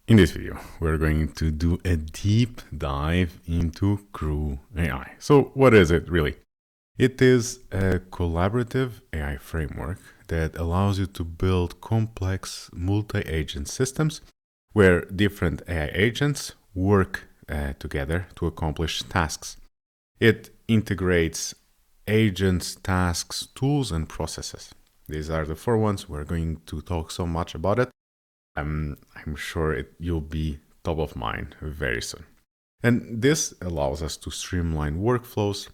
In this video, we're going to do a deep dive into CrewAI. So what is it really? It is a collaborative AI framework that allows you to build complex multi-agent systems where different AI agents work together to accomplish tasks. It integrates agents, tasks, tools, and processes. These are the four ones. We're going to talk so much about it. I'm sure you'll be top of mind very soon. And this allows us to streamline workflows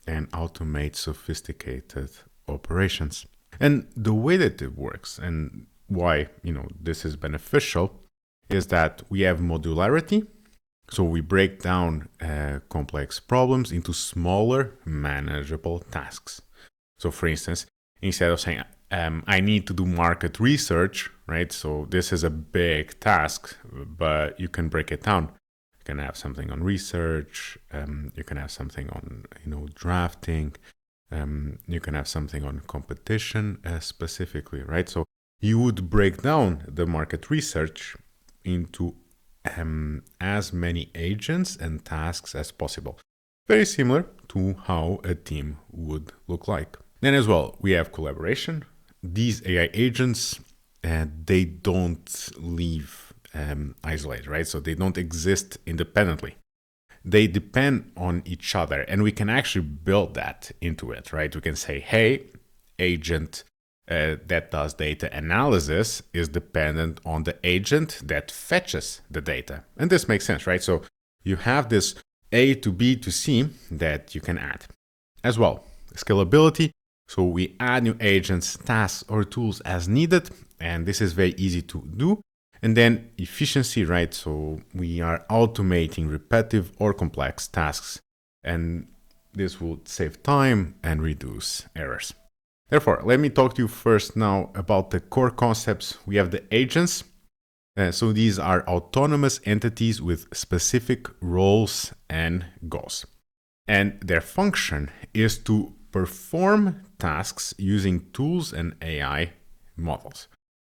and automate sophisticated operations. And the way that it works and why this is beneficial is that we have modularity. So we break down complex problems into smaller, manageable tasks. So for instance, instead of saying, I need to do market research, right? So this is a big task, but you can break it down. You can have something on research. You can have something on, drafting. You can have something on competition specifically, right? So you would break down the market research into as many agents and tasks as possible. Very similar to how a team would look like. Then as well, we have collaboration. These AI agents, they don't live isolated, right? So they don't exist independently. They depend on each other, and we can actually build that into it, right? We can say, hey, agent that does data analysis is dependent on the agent that fetches the data. And this makes sense, right? So you have this A to B to C that you can add. As well, scalability. So we add new agents, tasks, or tools as needed, and this is very easy to do. And then efficiency, right? So we are automating repetitive or complex tasks, and this will save time and reduce errors. Therefore, let me talk to you first now about the core concepts. We have the agents. So these are autonomous entities with specific roles and goals. And their function is to perform tasks using tools and AI models.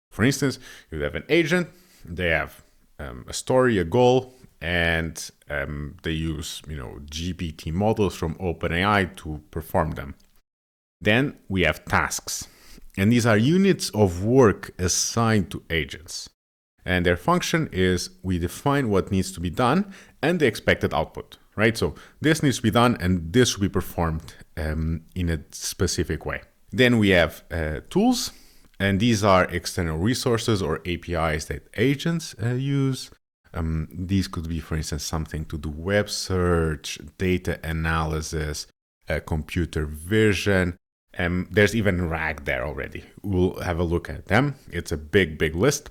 For instance, you have an agent, they have a story, a goal, and they use GPT models from OpenAI to perform them. Then we have tasks, and these are units of work assigned to agents. And their function is we define what needs to be done and the expected output, right? So this needs to be done and this should be performed in a specific way. Then we have tools, and these are external resources or APIs that agents use. These could be, for instance, something to do web search, data analysis, computer vision. There's even RAG there already. We'll have a look at them. It's a big list.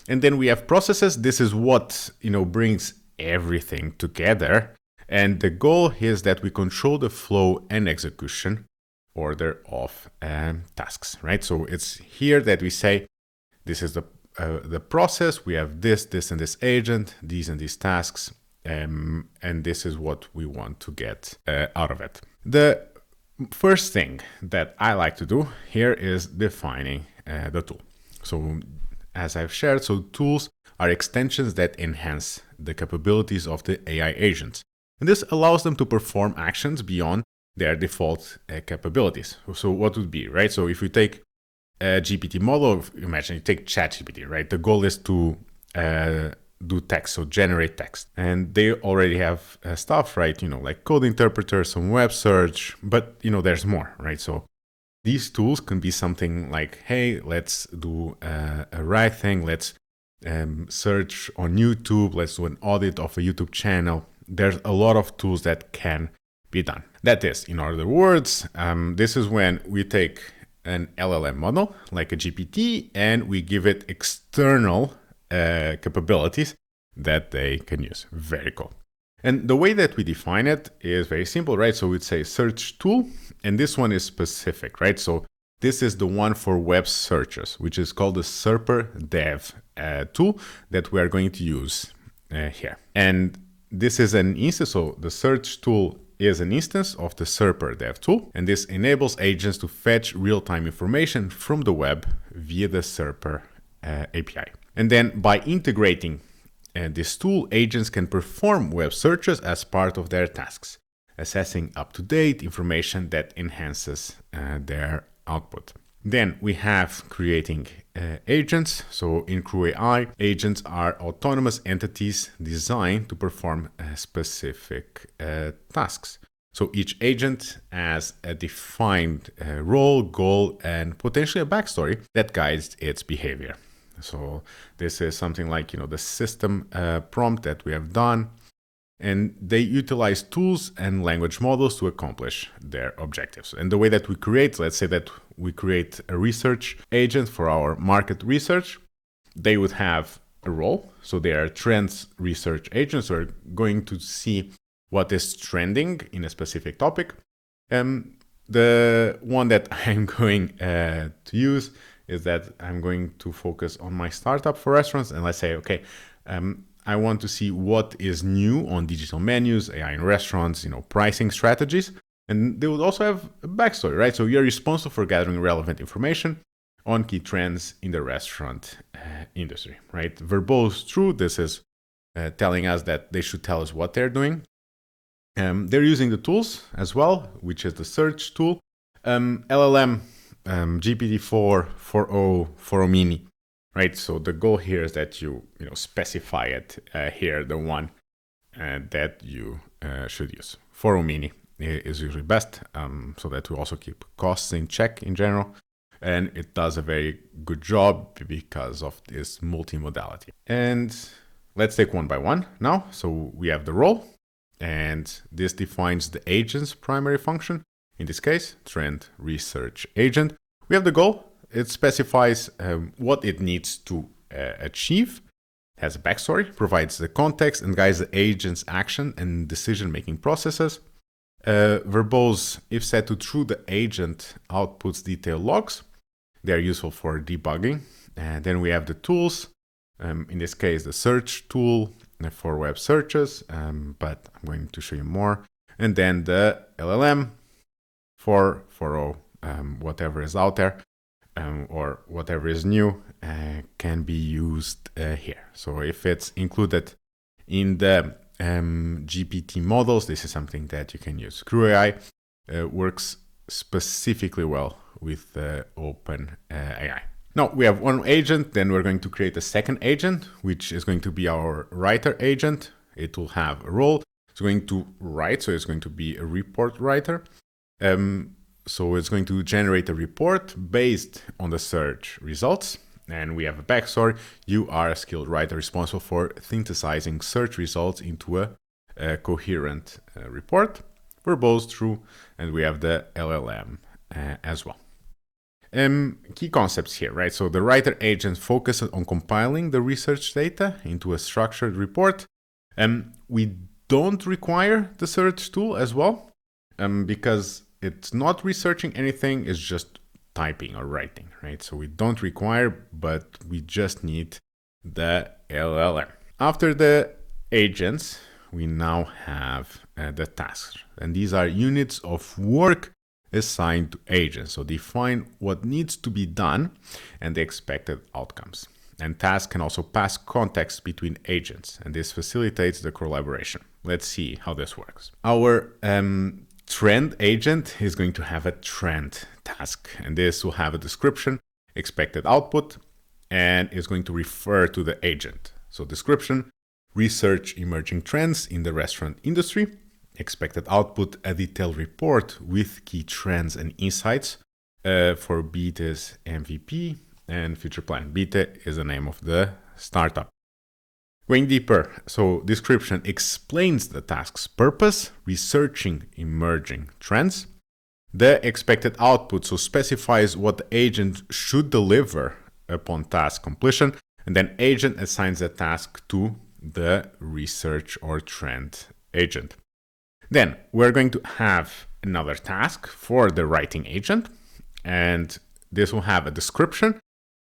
And then we have processes. This is what brings everything together. And the goal is that we control the flow and execution order of tasks, right? So it's here that we say, this is the process. We have this and this agent, these and these tasks, and this is what we want to get out of it. The first thing that I like to do here is defining the tool. So as I've shared, so tools are extensions that enhance the capabilities of the AI agents. And this allows them to perform actions beyond their default capabilities. So what would be, right? So if you take a GPT model, imagine you take ChatGPT, right? The goal is to do text, so generate text. And they already have stuff, right? Like code interpreters, some web search, but there's more, right? So these tools can be something like, hey, let's do a right thing. Let's search on YouTube. Let's do an audit of a YouTube channel. There's a lot of tools that can be done. That is, in other words, this is when we take an LLM model like a GPT and we give it external capabilities that they can use. Very cool. And the way that we define it is very simple, right? So we'd say search tool, and this one is specific, right? So this is the one for web searches, which is called the SERPer Dev tool that we are going to use here. And this is an instance, so the search tool is an instance of the SERPer Dev tool, and this enables agents to fetch real-time information from the web via the SERPer API. And then by integrating this tool, agents can perform web searches as part of their tasks, assessing up-to-date information that enhances their output. Then we have creating agents. So in CrewAI, agents are autonomous entities designed to perform specific tasks. So each agent has a defined role, goal, and potentially a backstory that guides its behavior. So this is something like, the system prompt that we have done. And they utilize tools and language models to accomplish their objectives. And the way that we create, let's say that we create a research agent for our market research, they would have a role. So they are trends research agents who are going to see what is trending in a specific topic. The one that I'm going to use is that I'm going to focus on my startup for restaurants. And let's say, okay, I want to see what is new on digital menus, AI in restaurants, pricing strategies. And they would also have a backstory, right? So you're responsible for gathering relevant information on key trends in the restaurant industry, right? Verbose true, this is telling us that they should tell us what they're doing. They're using the tools as well, which is the search tool, LLM, GPT-4, 4o, 4o mini. Right, so the goal here is that you specify it here, the one that you should use. 4o mini is usually best, so that we also keep costs in check in general, and it does a very good job because of this multimodality. And let's take one by one now. So we have the role, and this defines the agent's primary function. In this case, trend research agent. We have the goal. It specifies what it needs to achieve, has a backstory, provides the context, and guides the agent's action and decision-making processes. Verbose, if set to true, the agent outputs detailed logs. They are useful for debugging. And then we have the tools, in this case, the search tool for web searches, but I'm going to show you more. And then the LLM for whatever is out there. Or whatever is new can be used here. So if it's included in the GPT models, this is something that you can use. CrewAI works specifically well with OpenAI. Now we have one agent, then we're going to create a second agent, which is going to be our writer agent. It will have a role. It's going to write, so it's going to be a report writer. So it's going to generate a report based on the search results. And we have a backstory. You are a skilled writer responsible for synthesizing search results into a coherent report. Verbose true. And we have the LLM as well. Key concepts here, right? So the writer agent focuses on compiling the research data into a structured report. We don't require the search tool as well because it's not researching anything, it's just typing or writing, right? So we don't require, but we just need the LLM. After the agents, we now have the tasks. And these are units of work assigned to agents. So define what needs to be done and the expected outcomes. And tasks can also pass context between agents, and this facilitates the collaboration. Let's see how this works. Our trend agent is going to have a trend task, and this will have a description, expected output, and is going to refer to the agent. So description, research emerging trends in the restaurant industry, expected output, a detailed report with key trends and insights for Beta's MVP and future plan. Beta is the name of the startup. Going deeper, so description explains the task's purpose, researching emerging trends. The expected output, so specifies what the agent should deliver upon task completion, and then agent assigns the task to the research or trend agent. Then we're going to have another task for the writing agent, and this will have a description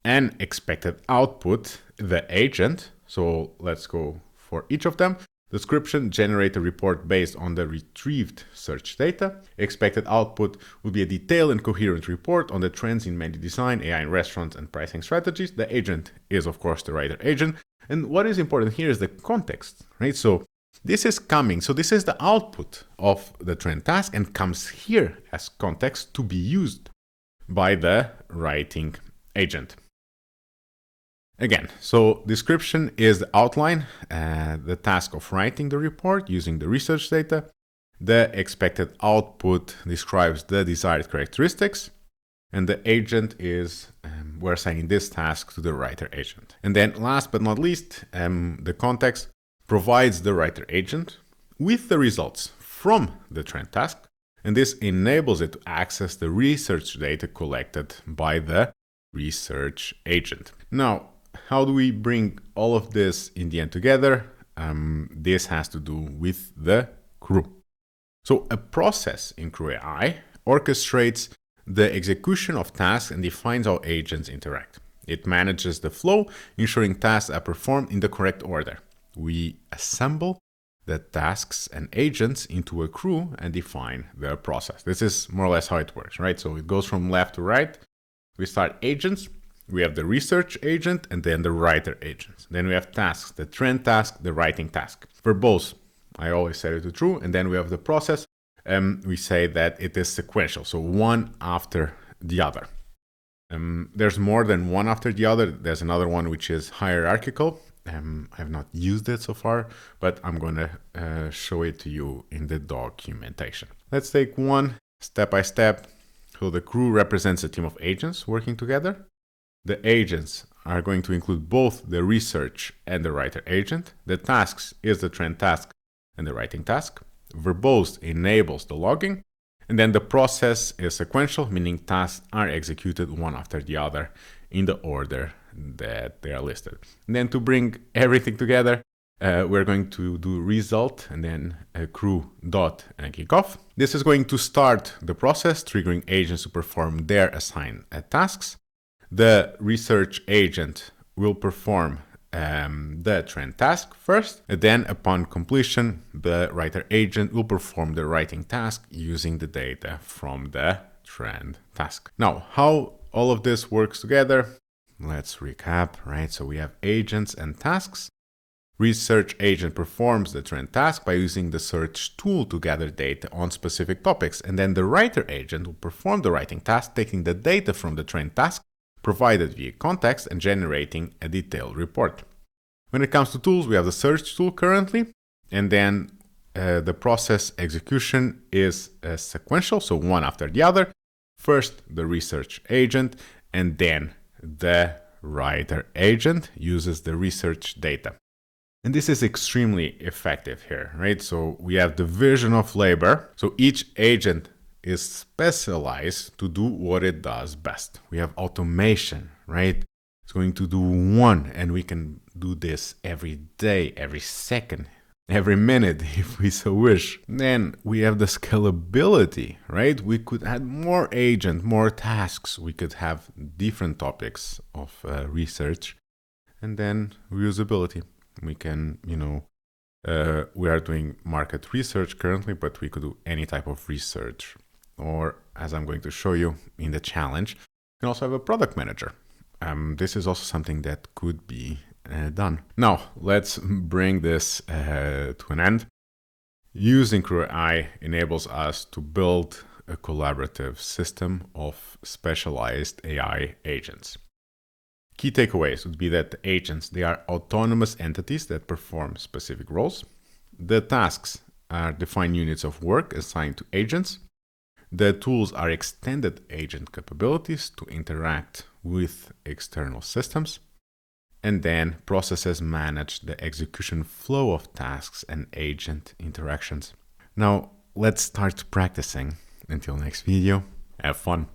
and expected output, the agent. So let's go for each of them. Description, generate a report based on the retrieved search data. Expected output will be a detailed and coherent report on the trends in menu design, AI in restaurants, and pricing strategies. The agent is, of course, the writer agent. And what is important here is the context, right? So this is coming. So this is the output of the train task and comes here as context to be used by the writing agent. Again, so description is the outline, the task of writing the report using the research data. The expected output describes the desired characteristics, and the agent is, we're assigning this task to the writer agent. And then last but not least, the context provides the writer agent with the results from the train task, and this enables it to access the research data collected by the research agent. Now, how do we bring all of this in the end together? This has to do with the crew. So a process in CrewAI orchestrates the execution of tasks and defines how agents interact. It manages the flow, ensuring tasks are performed in the correct order. We assemble the tasks and agents into a crew and define the process. This is more or less how it works, right? So it goes from left to right. We start agents. We have the research agent and then the writer agent. Then we have tasks, the train task, the writing task. For both, I always set it to true. And then we have the process. We say that it is sequential, so one after the other. There's more than one after the other. There's another one which is hierarchical. I've not used it so far, but I'm going to show it to you in the documentation. Let's take one step by step. So the crew represents a team of agents working together. The agents are going to include both the research and the writer agent. The tasks is the train task and the writing task. Verbose enables the logging. And then the process is sequential, meaning tasks are executed one after the other in the order that they are listed. And then to bring everything together, we're going to do result and then crew dot kickoff. This is going to start the process, triggering agents to perform their assigned tasks. The research agent will perform the train task first, and then upon completion, the writer agent will perform the writing task using the data from the train task. Now, how all of this works together, let's recap, right? So we have agents and tasks. Research agent performs the train task by using the search tool to gather data on specific topics, and then the writer agent will perform the writing task, taking the data from the train task provided via context and generating a detailed report. When it comes to tools, we have the search tool currently, and then the process execution is sequential, so one after the other. First, the research agent, and then the writer agent uses the research data. And this is extremely effective here, right? So we have division of labor. So each agent is specialized to do what it does best. We have automation, right? It's going to do one, and we can do this every day, every second, every minute, if we so wish. Then we have the scalability, right? We could add more agent, more tasks. We could have different topics of research, and then reusability. We can, we are doing market research currently, but we could do any type of research. Or, as I'm going to show you in the challenge, you can also have a product manager. This is also something that could be done. Now, let's bring this to an end. Using CrewAI enables us to build a collaborative system of specialized AI agents. Key takeaways would be that the agents, they are autonomous entities that perform specific roles. The tasks are defined units of work assigned to agents. The tools are extended agent capabilities to interact with external systems. And then processes manage the execution flow of tasks and agent interactions. Now, let's start practicing. Until next video, have fun.